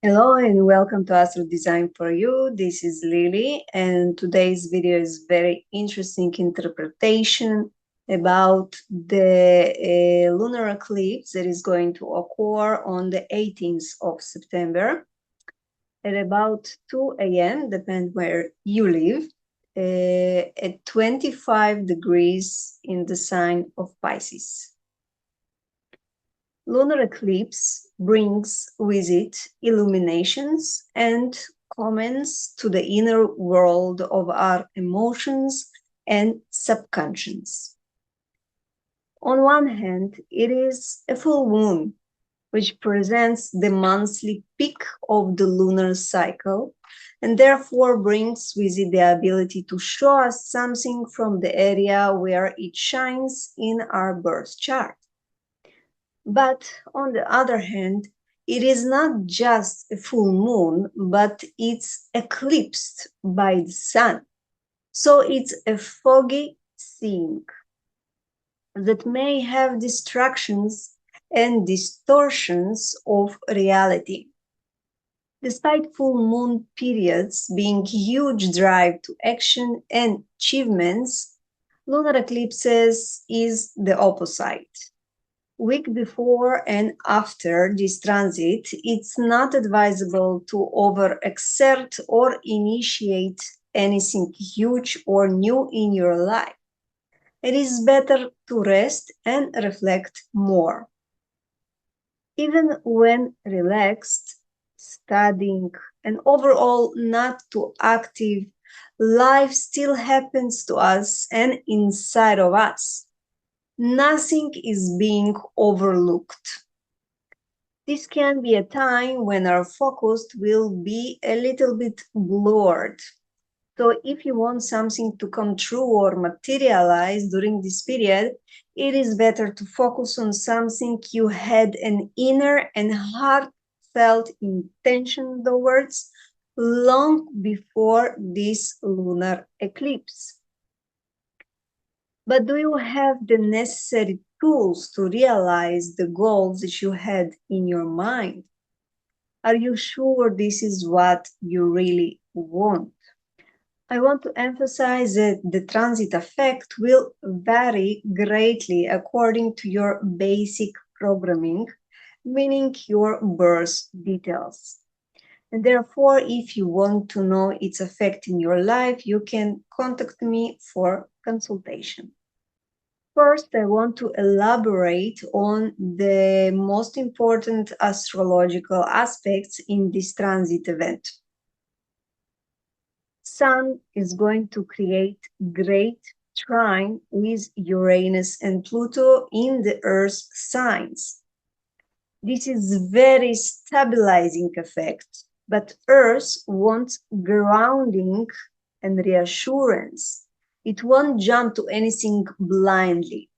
Hello and welcome to Astrodesign for You. This is Lily, and today's video is very interesting interpretation about the lunar eclipse that is going to occur on the 18th of September at about 2 a.m., depend where you live, at 25 degrees in the sign of Pisces. Lunar eclipse brings with it illuminations and comments to the inner world of our emotions and subconscious. On one hand, it is a full moon, which presents the monthly peak of the lunar cycle and therefore brings with it the ability to show us something from the area where it shines in our birth chart. But on the other hand, it is not just a full moon, but it's eclipsed by the sun. So it's a foggy scene that may have distractions and distortions of reality. Despite full moon periods being huge drive to action and achievements, lunar eclipses is the opposite. Week before and after this transit, it's not advisable to overexert or initiate anything huge or new in your life. It is better to rest and reflect more. Even when relaxed, studying, and overall not too active, life still happens to us and inside of us. Nothing is being overlooked. This can be a time when our focus will be a little bit blurred. So if you want something to come true or materialize during this period, it is better to focus on something you had an inner and heartfelt intention towards long before this lunar eclipse. But do you have the necessary tools to realize the goals that you had in your mind? Are you sure this is what you really want? I want to emphasize that the transit effect will vary greatly according to your basic programming, meaning your birth details. And therefore, if you want to know its effect in your life, you can contact me for consultation. First, I want to elaborate on the most important astrological aspects in this transit event. Sun is going to create great trine with Uranus and Pluto in the Earth signs. This is very stabilizing effect, but Earth wants grounding and reassurance. It won't jump to anything blindly.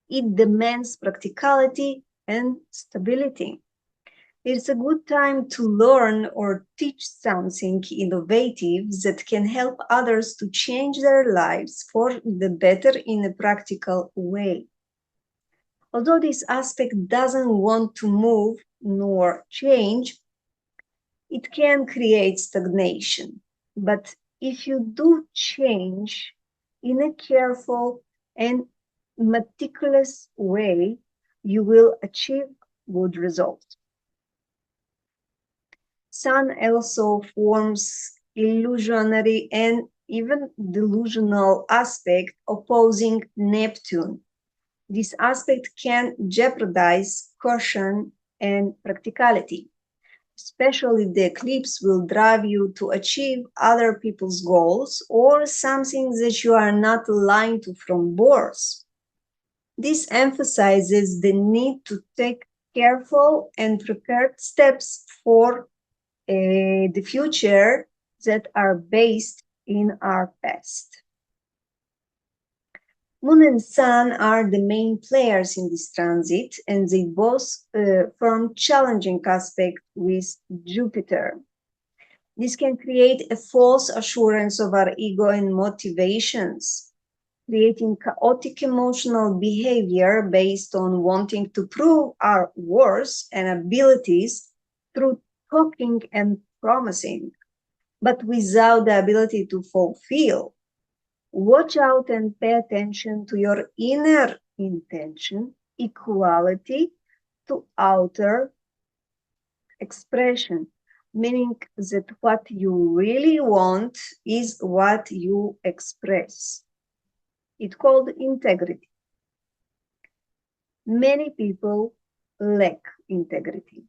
It demands practicality and stability. It's a good time to learn or teach something innovative that can help others to change their lives for the better in a practical way. Although this aspect doesn't want to move nor change, it can create stagnation. But if you do change in a careful and meticulous way, you will achieve good results. Sun also forms illusionary and even delusional aspect opposing Neptune. This aspect can jeopardize caution and practicality, especially if the eclipse will drive you to achieve other people's goals or something that you are not aligned to from birth. This emphasizes the need to take careful and prepared steps for the future that are based in our past. Moon and Sun are the main players in this transit, and they both form challenging aspect with Jupiter. This can create a false assurance of our ego and motivations, creating chaotic emotional behavior based on wanting to prove our worth and abilities through talking and promising, but without the ability to fulfill. Watch out and pay attention to your inner intention, equality to outer expression, meaning that what you really want is what you express. It's called integrity. Many people lack integrity,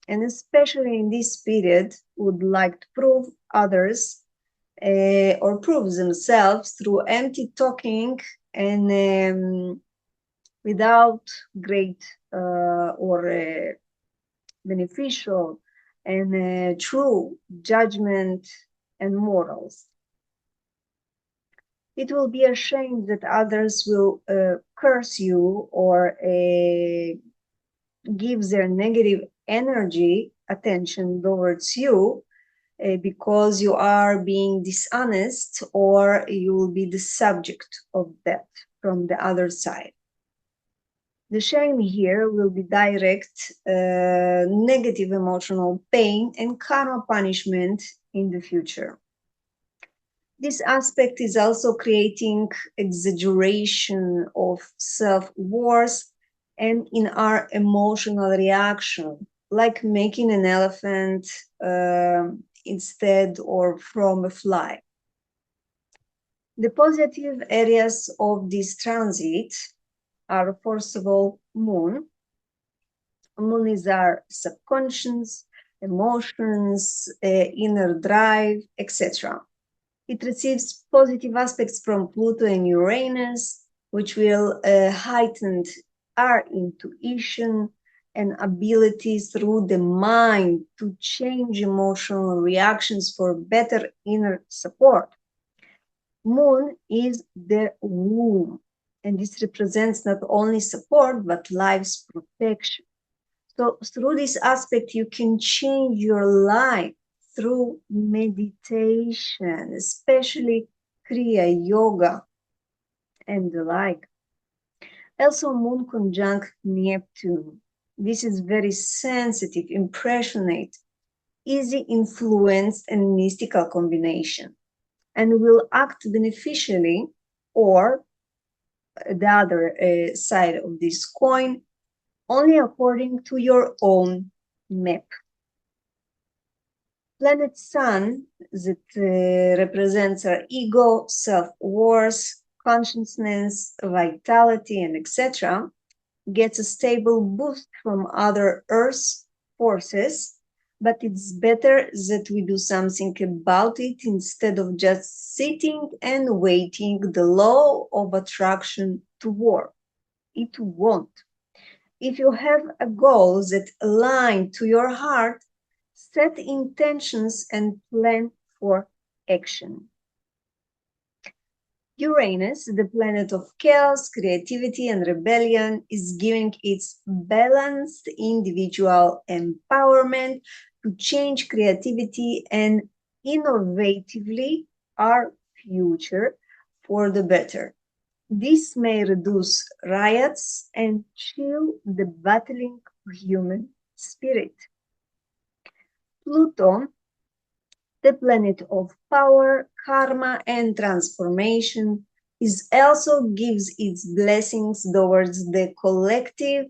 and especially in this period, would like to prove others or prove themselves through empty talking and without great or beneficial and true judgment and morals. It will be a shame that others will curse you or give their negative energy attention towards you because you are being dishonest, or you will be the subject of that from the other side. The shame here will be direct negative emotional pain and karma punishment in the future. This aspect is also creating exaggeration of self-worth and in our emotional reaction, like making an elephant instead or from a fly. The positive areas of this transit are, first of all, moon. Moon is our subconscious, emotions, inner drive, etc. It receives positive aspects from Pluto and Uranus, which will heighten our intuition and abilities through the mind to change emotional reactions for better inner support. Moon is the womb, and this represents not only support but life's protection. So through this aspect, you can change your life through meditation, especially Kriya Yoga and the like. Also, Moon conjunct Neptune. This is very sensitive, impressionate, easy influenced and mystical combination, and will act beneficially, or the other side of this coin, only according to your own map. Planet Sun, that represents our ego, self-worth, consciousness, vitality, and etc., gets a stable boost from other Earth forces, but it's better that we do something about it instead of just sitting and waiting the law of attraction to work. It won't. If you have a goal that aligns to your heart, set intentions and plan for action. Uranus, the planet of chaos, creativity, and rebellion, is giving its balanced individual empowerment to change creativity and innovatively our future for the better. This may reduce riots and chill the battling human spirit. Pluto, the planet of power, karma, and transformation, is also gives its blessings towards the collective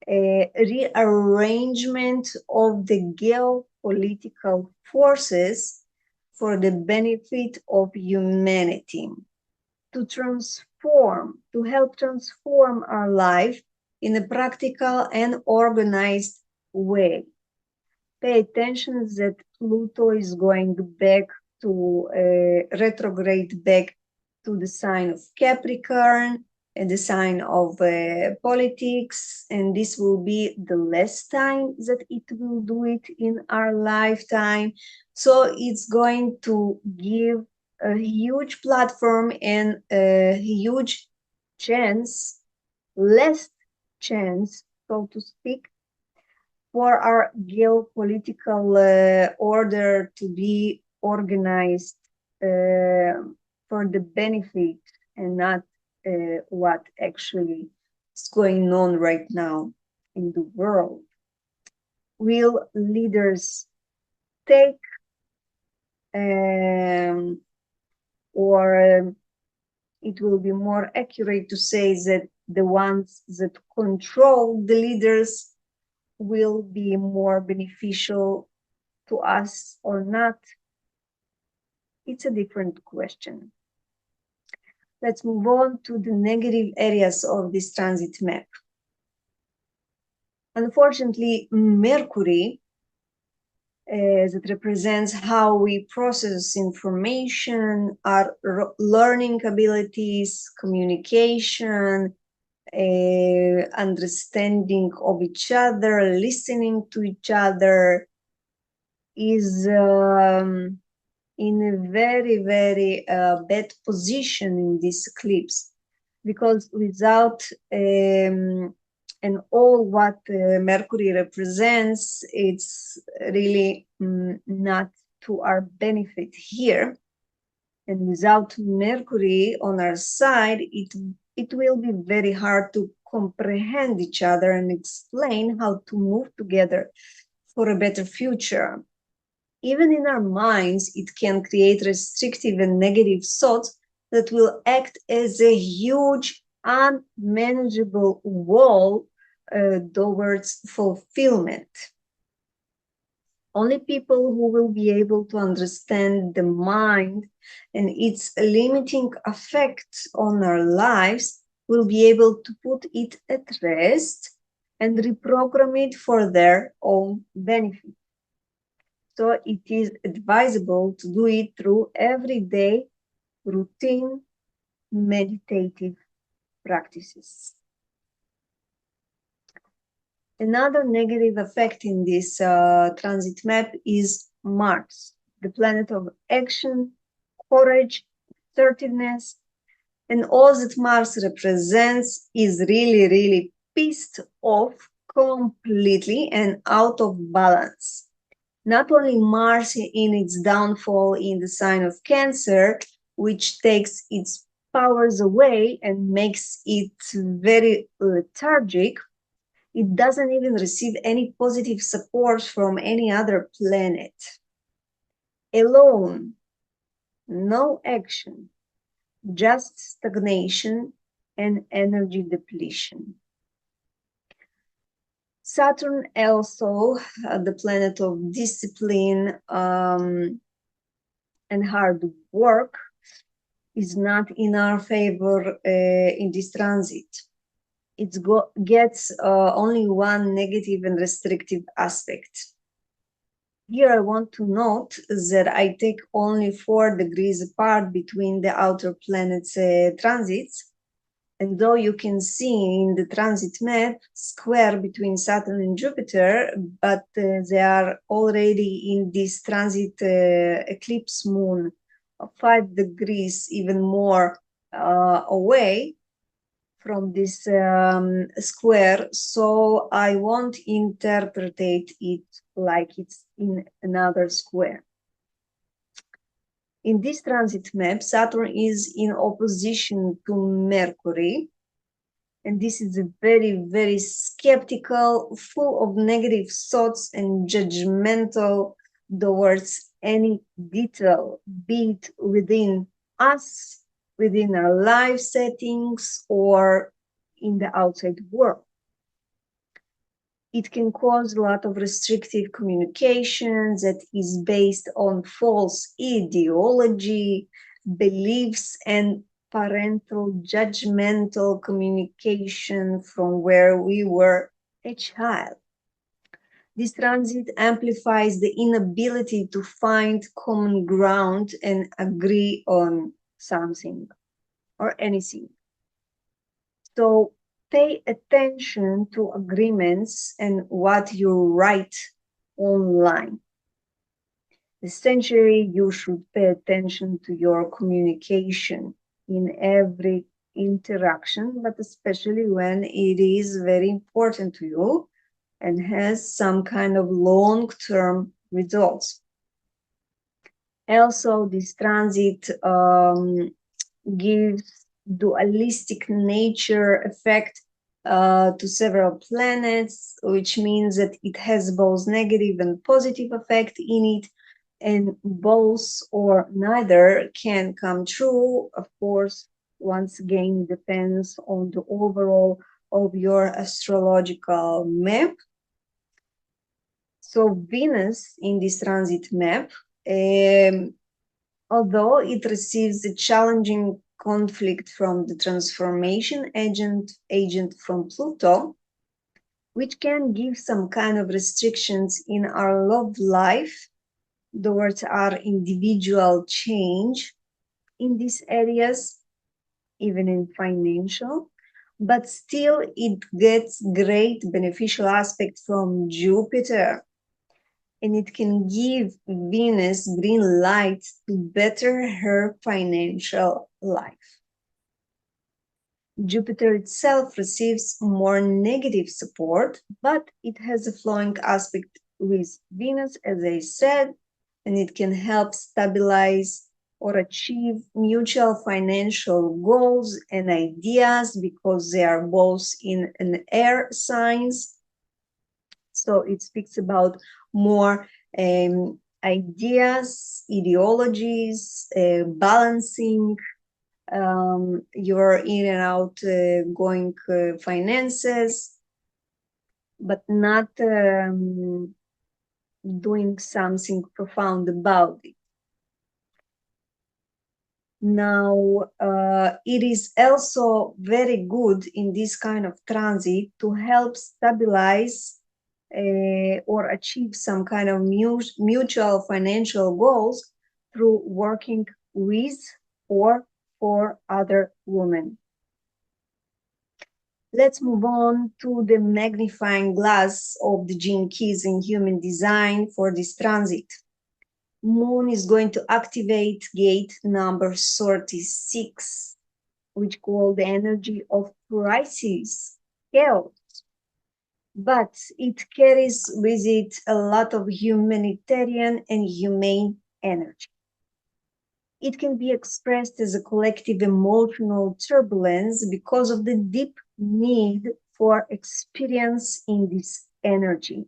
rearrangement of the geopolitical forces for the benefit of humanity, to help transform our life in a practical and organized way. Pay attention that Pluto is going back to retrograde back to the sign of Capricorn and the sign of politics, and this will be the last time that it will do it in our lifetime. So it's going to give a huge platform and a huge chance, less chance, so to speak, for our geopolitical order to be organized for the benefit and not what actually is going on right now in the world. will leaders take, or it will be more accurate to say that the ones that control the leaders will be more beneficial to us or not? It's a different question. Let's move on to the negative areas of this transit map. Unfortunately, Mercury, that represents how we process information, our learning abilities, communication, understanding of each other, listening to each other, is in a very, very bad position in this eclipse, because without and all what Mercury represents, it's really not to our benefit here. And without Mercury on our side, it will be very hard to comprehend each other and explain how to move together for a better future. Even in our minds, it can create restrictive and negative thoughts that will act as a huge, unmanageable wall towards fulfillment. Only people who will be able to understand the mind and its limiting effects on our lives will be able to put it at rest and reprogram it for their own benefit. So it is advisable to do it through everyday routine meditative practices. Another negative effect in this transit map is Mars, the planet of action, courage, assertiveness, and all that Mars represents is really, really pissed off completely and out of balance. Not only Mars in its downfall in the sign of Cancer, which takes its powers away and makes it very lethargic, it doesn't even receive any positive support from any other planet. Alone, no action, just stagnation and energy depletion. Saturn also, the planet of discipline and hard work, is not in our favor in this transit. It gets only one negative and restrictive aspect. Here I want to note that I take only 4 degrees apart between the outer planets' transits. And though you can see in the transit map square between Saturn and Jupiter, but they are already in this transit eclipse moon of 5 degrees even more away from this square. So I won't interpret it like it's in another square. In this transit map, Saturn is in opposition to Mercury, and this is a very, very skeptical, full of negative thoughts and judgmental towards any detail, be it within us, within our life settings, or in the outside world. It can cause a lot of restrictive communication that is based on false ideology, beliefs, and parental judgmental communication from where we were a child. This transit amplifies the inability to find common ground and agree on something or anything. So pay attention to agreements and what you write online. Essentially, you should pay attention to your communication in every interaction, but especially when it is very important to you and has some kind of long-term results. Also, this transit gives dualistic nature effect to several planets, which means that it has both negative and positive effect in it, and both or neither can come true. Of course, once again, depends on the overall of your astrological map. So Venus in this transit map, although it receives a challenging conflict from the transformation agent from Pluto, which can give some kind of restrictions in our love life towards our individual change in these areas, even in financial, but still it gets great beneficial aspect from Jupiter, and it can give Venus green light to better her financial life. Jupiter itself receives more negative support, but it has a flowing aspect with Venus, as I said, and it can help stabilize or achieve mutual financial goals and ideas because they are both in an air signs. So it speaks about more ideas, ideologies, balancing your in and out going finances, but not doing something profound about it. Now, it is also very good in this kind of transit to help stabilize or achieve some kind of mutual financial goals through working with or for other women. Let's move on to the magnifying glass of the Gene Keys in Human Design for this transit. Moon is going to activate gate number 36, which called the energy of crisis, chaos. But it carries with it a lot of humanitarian and humane energy. It can be expressed as a collective emotional turbulence because of the deep need for experience in this energy.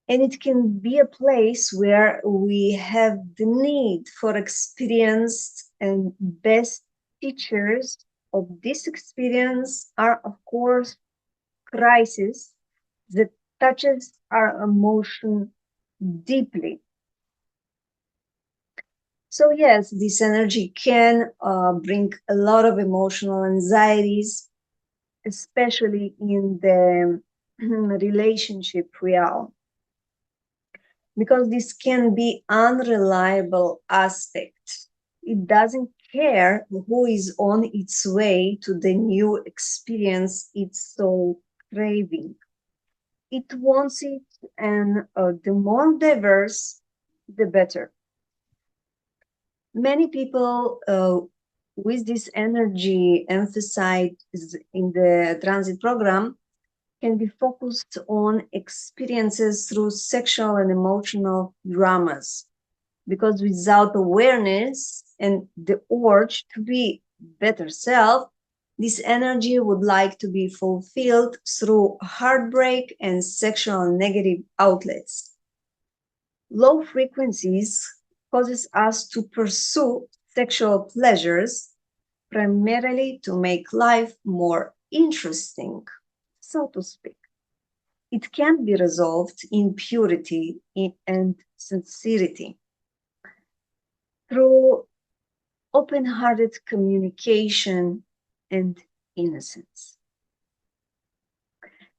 And it can be a place where we have the need for experienced and best teachers of this experience are, of course, crisis that touches our emotion deeply. So yes, this energy can bring a lot of emotional anxieties, especially in the relationship realm, because this can be unreliable aspect. It doesn't care who is on its way to the new experience it's so craving. It wants it, and the more diverse, the better. Many people with this energy emphasized in the transit program can be focused on experiences through sexual and emotional dramas, because without awareness and the urge to be better self, this energy would like to be fulfilled through heartbreak and sexual negative outlets. Low frequencies causes us to pursue sexual pleasures primarily to make life more interesting, so to speak. It can be resolved in purity and sincerity through open-hearted communication and innocence.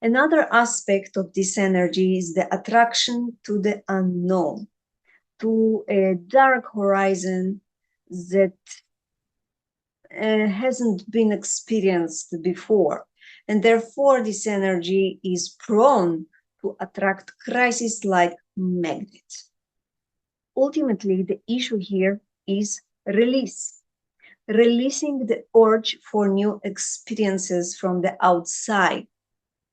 Another aspect of this energy is the attraction to the unknown, to a dark horizon that hasn't been experienced before. And therefore, this energy is prone to attract crises like magnets. Ultimately, the issue here is release. Releasing the urge for new experiences from the outside,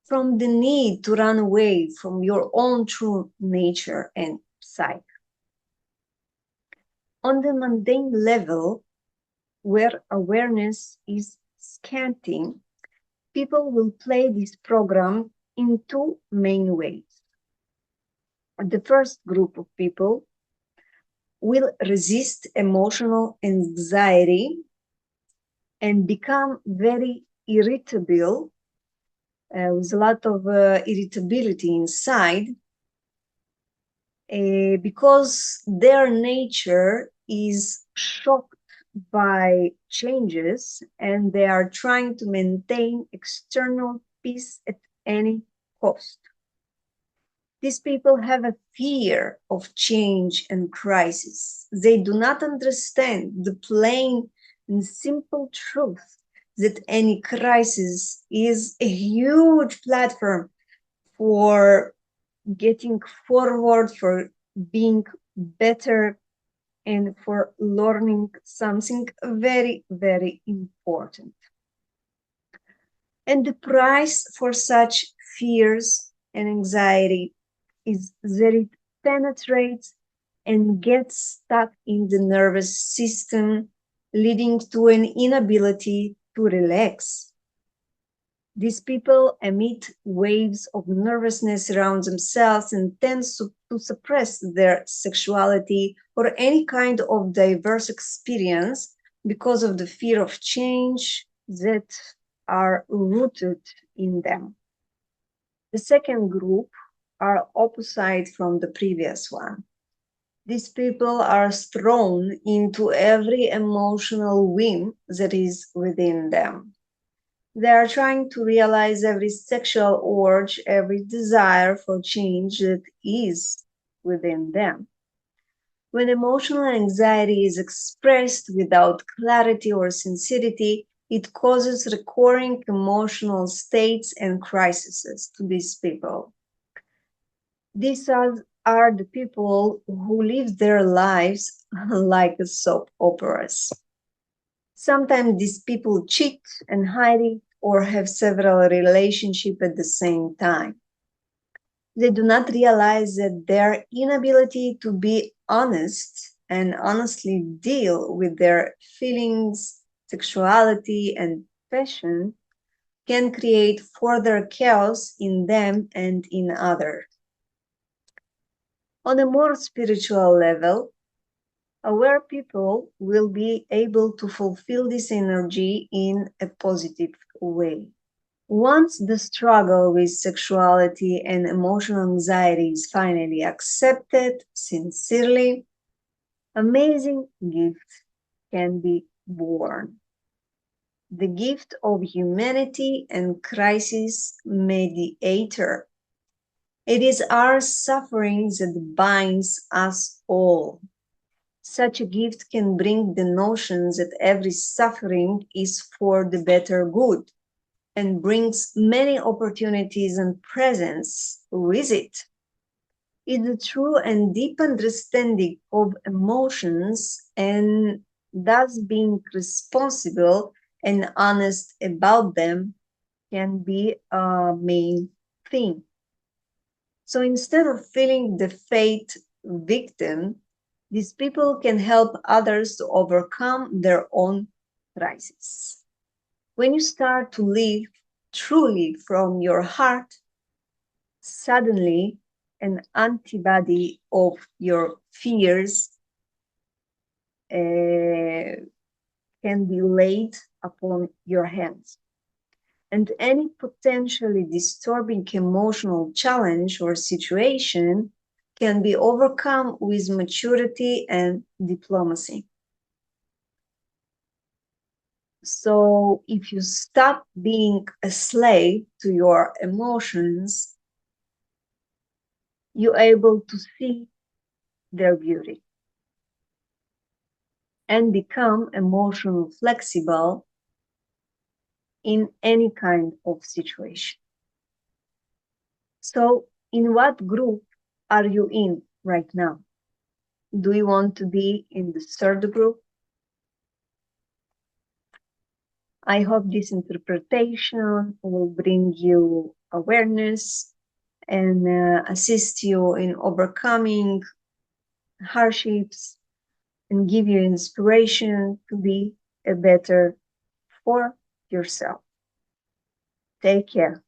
from the need to run away from your own true nature and psyche. On the mundane level, where awareness is scanty, People will play this program in two main ways. The first group of people will resist emotional anxiety and become very irritable, with a lot of irritability inside, because their nature is shocked by changes and they are trying to maintain external peace at any cost. These people have a fear of change and crisis. They do not understand the plain and simple truth that any crisis is a huge platform for getting forward, for being better, and for learning something very, very important. And the price for such fears and anxiety is that it penetrates and gets stuck in the nervous system, leading to an inability to relax. These people emit waves of nervousness around themselves and tend to suppress their sexuality or any kind of diverse experience because of the fear of change that are rooted in them. The second group are opposite from the previous one. These people are thrown into every emotional whim that is within them. They are trying to realize every sexual urge, every desire for change that is within them. When emotional anxiety is expressed without clarity or sincerity, it causes recurring emotional states and crises to these people. These are the people who live their lives like soap operas. Sometimes these people cheat and hide it or have several relationships at the same time. They do not realize that their inability to be honest and honestly deal with their feelings, sexuality, and passion can create further chaos in them and in others. On a more spiritual level, aware people will be able to fulfill this energy in a positive way. Once the struggle with sexuality and emotional anxiety is finally accepted sincerely, amazing gift can be born. The gift of humanity and crisis mediator. It is our suffering that binds us all. Such a gift can bring the notion that every suffering is for the better good and brings many opportunities and presents with it. It's a true and deep understanding of emotions and thus being responsible and honest about them can be a main thing. So instead of feeling the fate victim, these people can help others to overcome their own crisis. When you start to live truly from your heart, suddenly an antibody of your fears can be laid upon your hands. And any potentially disturbing emotional challenge or situation can be overcome with maturity and diplomacy. So if you stop being a slave to your emotions, you're able to see their beauty and become emotionally flexible in any kind of situation. So in what group are you in right now? Do you want to be in the third group? I hope this interpretation will bring you awareness and assist you in overcoming hardships and give you inspiration to be a better for yourself. Take care.